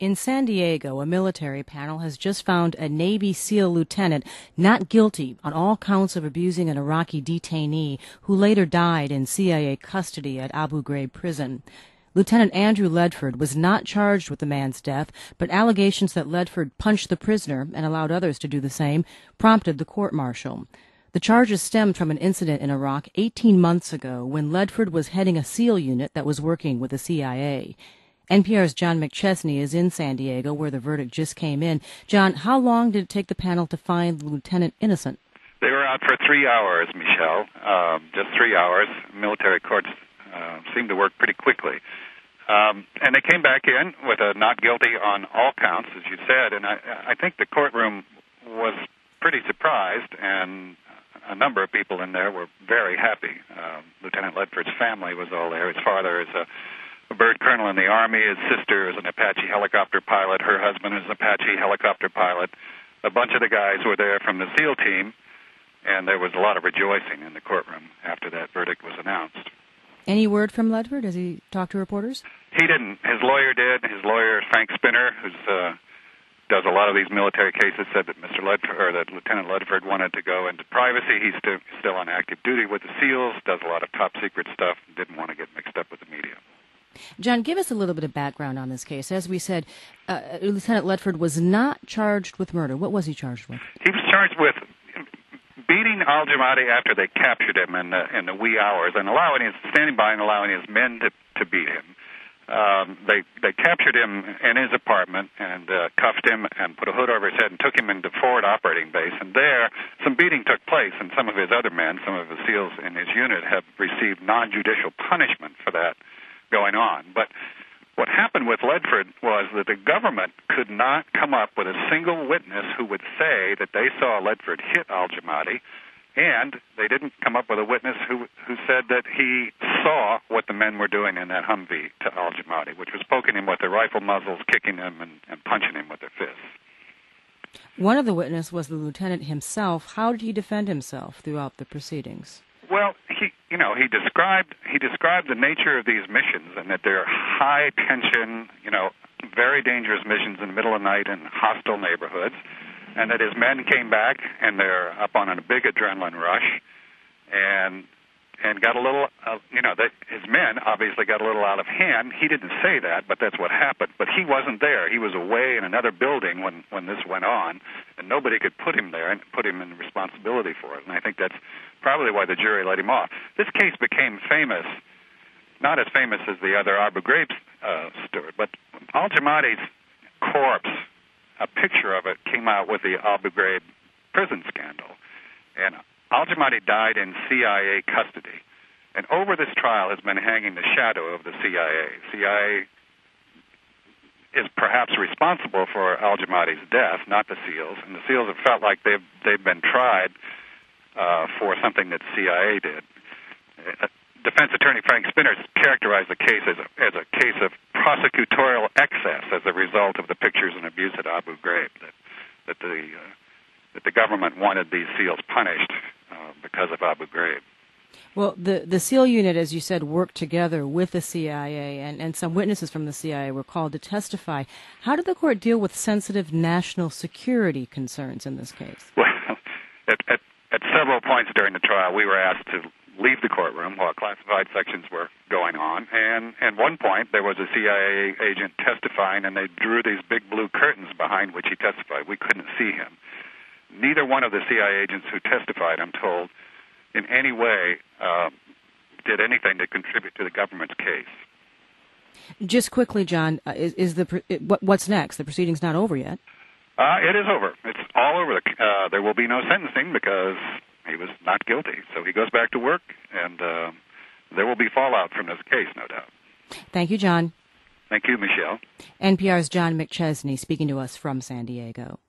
In San Diego, a military panel has just found a Navy SEAL lieutenant not guilty on all counts of abusing an Iraqi detainee who later died in CIA custody at Abu Ghraib prison. Lieutenant Andrew Ledford was not charged with the man's death, but allegations that Ledford punched the prisoner and allowed others to do the same prompted the court-martial. The charges stemmed from an incident in Iraq 18 months ago when Ledford was heading a SEAL unit that was working with the CIA. NPR's John McChesney is in San Diego, where the verdict just came in. John, how long did it take the panel to find the lieutenant innocent? They were out for 3 hours, Michelle, just 3 hours. Military courts seem to work pretty quickly. And they came back in with a not guilty on all counts, as you said, and I think the courtroom was pretty surprised, and a number of people in there were very happy. Lieutenant Ledford's family was all there. His father is a bird colonel in the Army. His sister is an Apache helicopter pilot. Her husband is an Apache helicopter pilot. A bunch of the guys were there from the SEAL team, and there was a lot of rejoicing in the courtroom after that verdict was announced. Any word from Ledford? Has he talked to reporters? He didn't. His lawyer did. His lawyer, Frank Spinner, who does a lot of these military cases, said that Mr. Ledford, or that Lieutenant Ledford wanted to go into privacy. He's still on active duty with the SEALs, does a lot of top secret stuff, didn't want to get mixed up with the media. John, give us a little bit of background on this case. As we said, Lieutenant Ledford was not charged with murder. What was he charged with? He was charged with beating al-Jamadi after they captured him in the wee hours and standing by and allowing his men to beat him. They captured him in his apartment and cuffed him and put a hood over his head and took him into forward operating base. And there, some beating took place, and some of his other men, some of the SEALs in his unit, have received non-judicial punishment for that going on. But what happened with Ledford was that the government could not come up with a single witness who would say that they saw Ledford hit al-Jamadi, and they didn't come up with a witness who said that he saw what the men were doing in that Humvee to al-Jamadi, which was poking him with their rifle muzzles, kicking him, and punching him with their fists. One of the witnesses was the lieutenant himself. How did he defend himself throughout the proceedings? Well, he described the nature of these missions and that they're high tension, very dangerous missions in the middle of the night in hostile neighborhoods, and that his men came back and they're up on a big adrenaline rush, and got a little, his men obviously got a little out of hand. He didn't say that, but that's what happened. But he wasn't there. He was away in another building when this went on, and nobody could put him there and put him in responsibility for it. And I think that's probably why the jury let him off. This case became famous, not as famous as the other Abu Ghraib story, but al-Jamadi's corpse, a picture of it came out with the Abu Ghraib prison scandal. And al-Jamadi died in CIA custody. And over this trial has been hanging the shadow of the CIA. CIA is perhaps responsible for al-Jamadi's death, not the SEALs. And the SEALs have felt like they've been tried for something that CIA did. Defense attorney Frank Spinner characterized the case as a case of prosecutorial excess as a result of the pictures and abuse at Abu Ghraib, that the government wanted these SEALs punished because of Abu Ghraib. Well, the SEAL unit, as you said, worked together with the CIA, and some witnesses from the CIA were called to testify. How did the court deal with sensitive national security concerns in this case? Well, at several points during the trial, we were asked to leave the courtroom while classified sections were going on, and at one point there was a CIA agent testifying, and they drew these big blue curtains behind which he testified. We couldn't see him. Neither one of the CIA agents who testified, I'm told, in any way did anything to contribute to the government's case. Just quickly, John, what's next? The proceeding's not over yet. It is over. It's all over. There will be no sentencing because he was not guilty. So he goes back to work, and there will be fallout from this case, no doubt. Thank you, John. Thank you, Michelle. NPR's John McChesney speaking to us from San Diego.